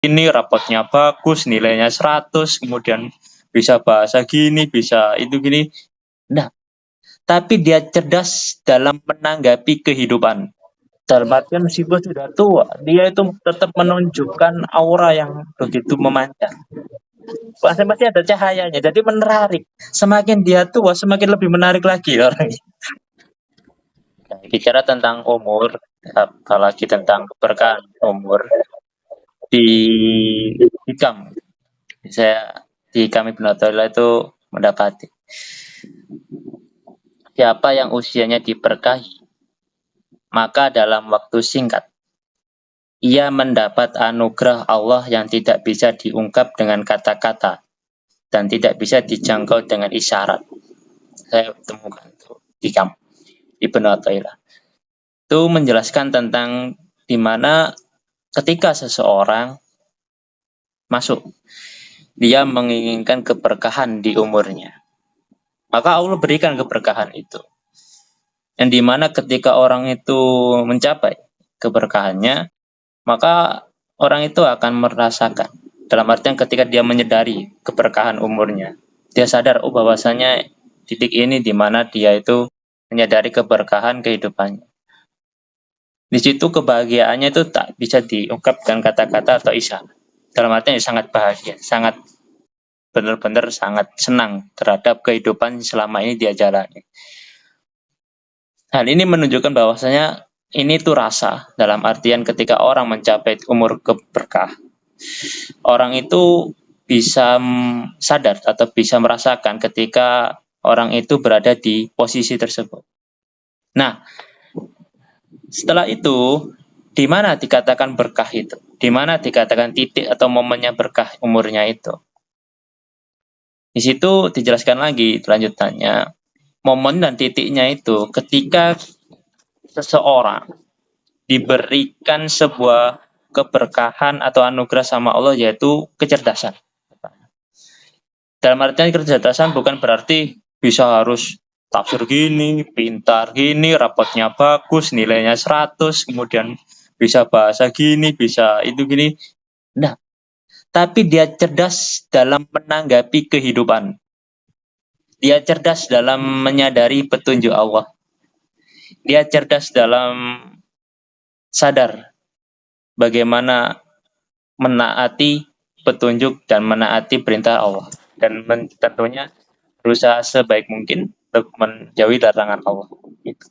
ini rapotnya bagus, nilainya 100, kemudian bisa bahasa gini, bisa itu gini. Nah, tapi dia cerdas dalam menanggapi kehidupan. Dalam artian meskipun sudah tua, dia itu tetap menunjukkan aura yang begitu memancar. Masing-masing ada cahayanya, jadi menarik. Semakin dia tua, semakin lebih menarik lagi orang. Nah, bicara tentang umur, apalagi tentang keberkahan umur, di Hikam, saya di kami Ibnu Athaillah itu mendapati siapa yang usianya diberkahi, maka dalam waktu singkat ia mendapat anugerah Allah yang tidak bisa diungkap dengan kata-kata dan tidak bisa dijangkau dengan isyarat. Saya temukan itu di Ibnu Athaillah. Itu menjelaskan tentang di mana ketika seseorang masuk, dia menginginkan keberkahan di umurnya, maka Allah berikan keberkahan itu. Yang dimana ketika orang itu mencapai keberkahannya, maka orang itu akan merasakan. Dalam artian ketika dia menyadari keberkahan umurnya, dia sadar bahwasanya titik ini di mana dia itu menyadari keberkahan kehidupannya. Di situ kebahagiaannya itu tak bisa diungkapkan kata-kata atau isyarat. Dalam artian sangat bahagia, sangat benar-benar sangat senang terhadap kehidupan selama ini dia jalani. Hal ini menunjukkan bahwasanya ini tuh rasa, dalam artian ketika orang mencapai umur keberkah, orang itu bisa sadar atau bisa merasakan ketika orang itu berada di posisi tersebut. Nah, setelah itu, di mana dikatakan berkah itu? Di mana dikatakan titik atau momennya berkah umurnya itu? Di situ dijelaskan lagi lanjutannya, momen dan titiknya itu ketika seseorang diberikan sebuah keberkahan atau anugerah sama Allah, yaitu kecerdasan. Dalam artian kecerdasan bukan berarti bisa harus tafsir gini, pintar gini, rapotnya bagus, nilainya 100, kemudian bisa bahasa gini, bisa itu gini. Nah, tapi dia cerdas dalam menanggapi kehidupan. Dia cerdas dalam menyadari petunjuk Allah. Dia cerdas dalam sadar bagaimana menaati petunjuk dan menaati perintah Allah. Dan tentunya berusaha sebaik mungkin untuk menjauhi larangan Allah. Gitu.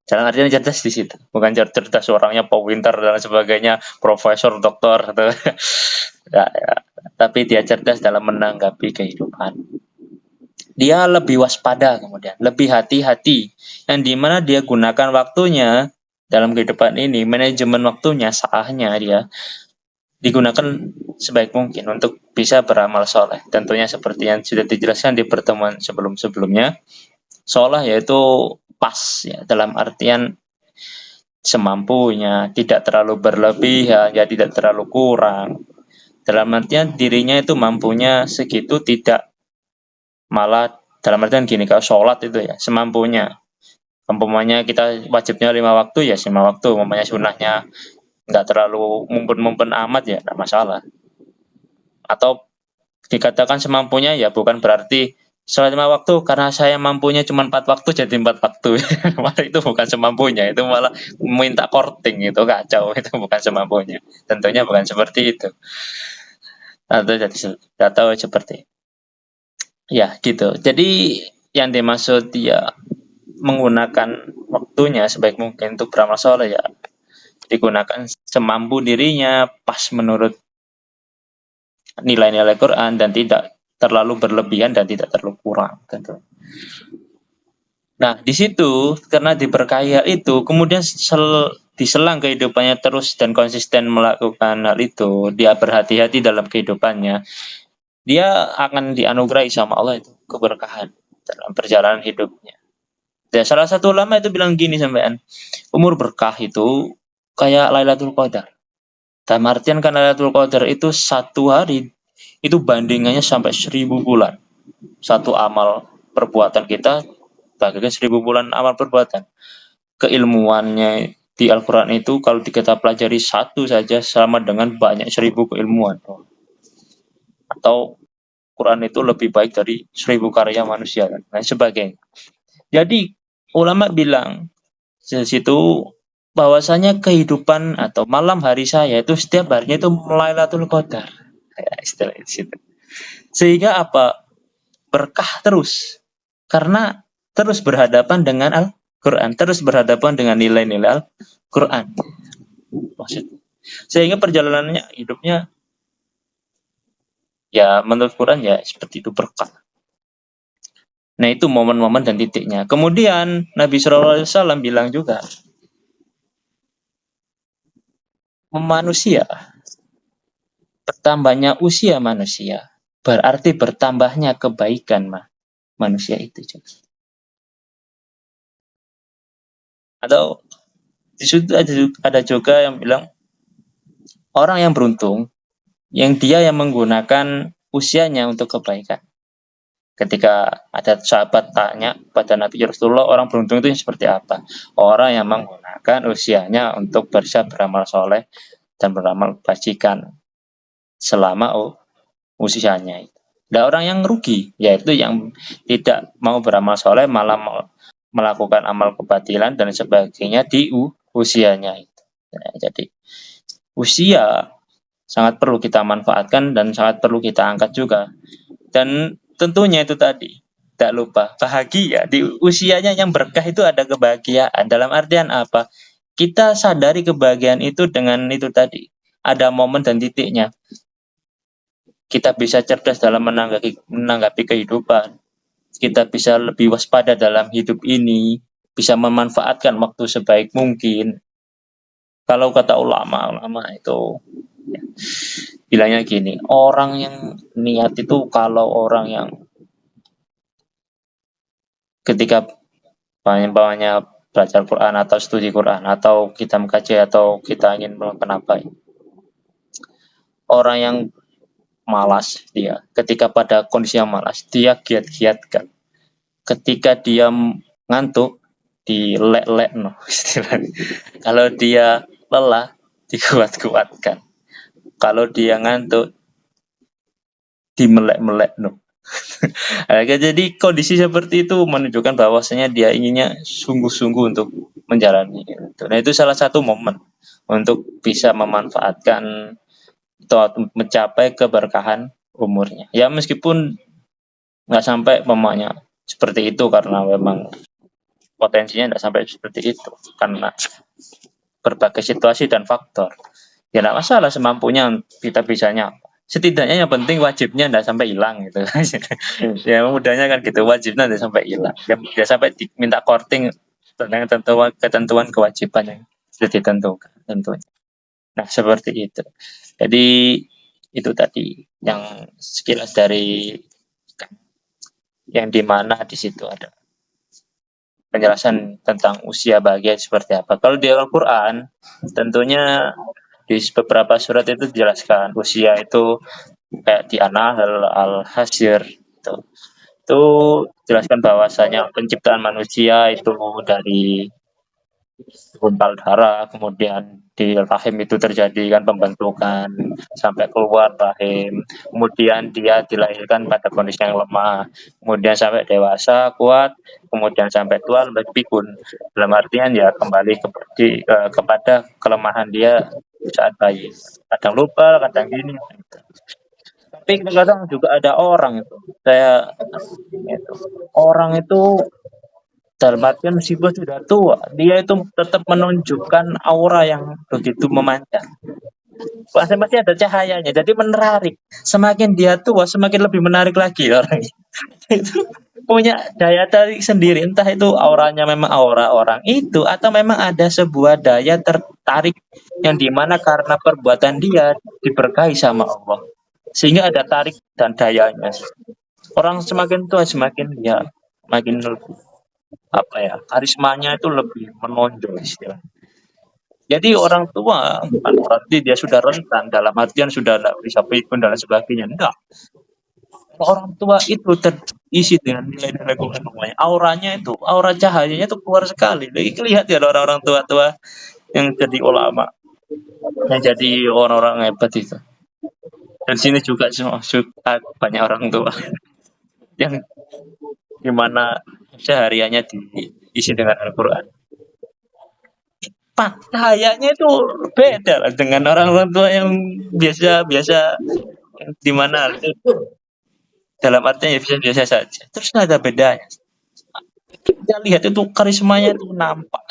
Jalan artinya cerdas di situ, bukan cerdas orangnya pintar dan sebagainya, profesor, doktor, atau ya. Tapi dia cerdas dalam menanggapi kehidupan. Dia lebih waspada, kemudian lebih hati-hati, yang dimana dia gunakan waktunya dalam kehidupan ini, manajemen waktunya, saahnya dia digunakan sebaik mungkin untuk bisa beramal soleh. Tentunya seperti yang sudah dijelaskan di pertemuan sebelum-sebelumnya, soleh yaitu pas, ya, dalam artian semampunya, tidak terlalu berlebihan, ya tidak terlalu kurang. Dalam artian dirinya itu mampunya segitu, tidak malah dalam artian gini, kalau sholat itu ya semampunya. Umpamanya kita wajibnya 5 waktu, ya 5 waktu. Umpamanya sunnahnya nggak terlalu mumpun-mumpun amat, ya nggak masalah. Atau dikatakan semampunya, ya bukan berarti sholat 5 waktu karena saya mampunya cuma 4 waktu jadi 4 waktu. Malah itu bukan semampunya, itu malah minta korting, itu kacau, itu bukan semampunya. Tentunya bukan seperti itu. Atau seperti ya gitu. Jadi yang dimaksud ya menggunakan waktunya sebaik mungkin untuk beramal soleh, ya digunakan semampu dirinya, pas menurut nilai-nilai Quran, dan tidak terlalu berlebihan dan tidak terlalu kurang, tentu. Nah, di situ karena diberkahi itu, kemudian diselang kehidupannya terus dan konsisten melakukan hal itu, dia berhati-hati dalam kehidupannya, dia akan dianugerahi sama Allah itu keberkahan dalam perjalanan hidupnya. Dan salah satu ulama itu bilang gini sampean, umur berkah itu kayak Lailatul Qadar. Dalam artian kan Lailatul Qadar itu satu hari itu bandingannya sampai 1000 bulan. Satu amal perbuatan kita bagaikan 1000 bulan amal perbuatan. Keilmuannya, di Al-Quran itu kalau kita pelajari satu saja sama dengan banyak 1000 keilmuan. Atau Quran itu lebih baik dari 1000 karya manusia dan lain sebagainya. Jadi ulama bilang di situ bahwasanya kehidupan atau malam hari saya itu setiap harinya itu Lailatul Qadar. Ya, istilah di situ. Sehingga apa? Berkah terus. Karena terus berhadapan dengan Al-Quran, terus berhadapan dengan nilai-nilai Al-Quran. Maksudnya. Sehingga perjalanannya hidupnya ya menurut Quran ya seperti itu berkah. Nah itu momen-momen dan titiknya. Kemudian Nabi SAW bilang juga, manusia, bertambahnya usia manusia, berarti bertambahnya kebaikan manusia itu juga. Atau di situ ada juga yang bilang, orang yang beruntung, yang dia yang menggunakan usianya untuk kebaikan. Ketika ada sahabat tanya pada Nabi Rasulullah, orang beruntung itu seperti apa? Orang yang menggunakan usianya untuk beramal soleh dan beramal kebajikan selama usianya itu. Dan orang yang rugi, yaitu yang tidak mau beramal soleh malah melakukan amal kebatilan dan sebagainya di usianya itu. Nah, jadi usia sangat perlu kita manfaatkan dan sangat perlu kita angkat juga. Dan tentunya itu tadi, tidak lupa bahagia di usianya yang berkah itu ada kebahagiaan. Dalam artian apa? Kita sadari kebahagiaan itu dengan itu tadi, ada momen dan titiknya. Kita bisa cerdas dalam menanggapi kehidupan. Kita bisa lebih waspada dalam hidup ini, bisa memanfaatkan waktu sebaik mungkin. Kalau kata ulama itu ya, bilangnya gini, orang yang niat itu kalau orang yang ketika banyak belajar Quran atau studi Quran atau kita mengkaji atau kita ingin melakukan apa, orang yang malas, dia ketika pada kondisi yang malas dia giat-giatkan, ketika dia ngantuk dilek-lek no istilahnya. Kalau dia lelah dikuat-kuatkan, kalau dia ngantuk dimelek-melek no. Jadi kondisi seperti itu menunjukkan bahwasanya dia inginnya sungguh-sungguh untuk menjalani itu. Nah itu salah satu momen untuk bisa memanfaatkan atau mencapai keberkahan umurnya. Ya meskipun nggak sampai memangnya seperti itu karena memang potensinya nggak sampai seperti itu karena berbagai situasi dan faktor. Ya nggak masalah, semampunya kita bisanya. Setidaknya yang penting wajibnya nggak sampai hilang gitu. Ya mudahnya kan gitu, wajibnya nggak sampai hilang. Ya sampai diminta korting tentang ketentuan kewajiban yang sudah ditentukan tentunya. Nah seperti itu. Jadi itu tadi yang sekilas dari yang dimana di situ ada penjelasan tentang usia bahagia seperti apa. Kalau di Al-Quran tentunya di beberapa surat itu dijelaskan usia itu kayak di An-Nahl, Al-Hasyr itu jelaskan bahwasanya penciptaan manusia itu dari gumpal darah, kemudian di rahim itu terjadi kan pembentukan sampai keluar rahim, kemudian dia dilahirkan pada kondisi yang lemah, kemudian sampai dewasa kuat, kemudian sampai tua lebih pikun. Dalam artian ya kembali kepada kelemahan dia saat bayi. Kadang lupa, kadang gini. Tapi kadang juga ada orang itu, orang itu dalam artian meskipun sudah tua, dia itu tetap menunjukkan aura yang begitu memanjang. Masih ada cahayanya, jadi menarik. Semakin dia tua, semakin lebih menarik lagi orang itu. Punya daya tarik sendiri, entah itu auranya memang aura orang itu, atau memang ada sebuah daya tertarik yang dimana karena perbuatan dia diberkahi sama Allah. Sehingga ada tarik dan dayanya. Orang semakin tua, semakin ya, makin lebih karismanya itu lebih menonjol istilah. Jadi orang tua bukan berarti dia sudah rentan dalam artian sudah tidak bisa pikun dan sebagainya, enggak. Orang tua itu terisi dengan nilai-nilai Quran, auranya itu, aura cahayanya itu keluar sekali. Lihat ya orang-orang tua-tua yang jadi ulama, yang jadi orang-orang hebat itu. Dan sini juga suka banyak orang tua yang dimana sehariannya diisi dengan Al-Quran. Kayaknya itu beda lah dengan orang tua yang biasa-biasa, di mana dalam artinya ya biasa-biasa saja. Terus nggak ada bedanya. Kita lihat itu karismanya itu nampak,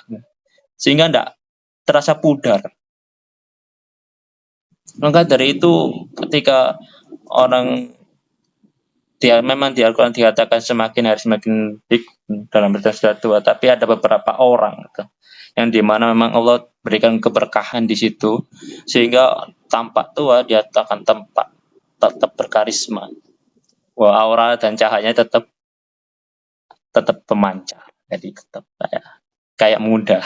sehingga nggak terasa pudar. Maka dari itu ketika orang memang di Al-Quran dikatakan semakin hari semakin baik dalam berita tua, tapi ada beberapa orang gitu, yang dimana memang Allah berikan keberkahan di situ sehingga tampak tua dia akan tetap berkarisma. Wah, aura dan cahayanya tetap pemancar, jadi tetap kayak muda.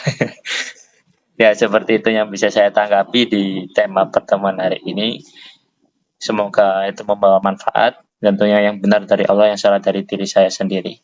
Ya, seperti itu yang bisa saya tanggapi di tema pertemuan hari ini. Semoga itu membawa manfaat, tentunya yang benar dari Allah, yang salah dari diri saya sendiri.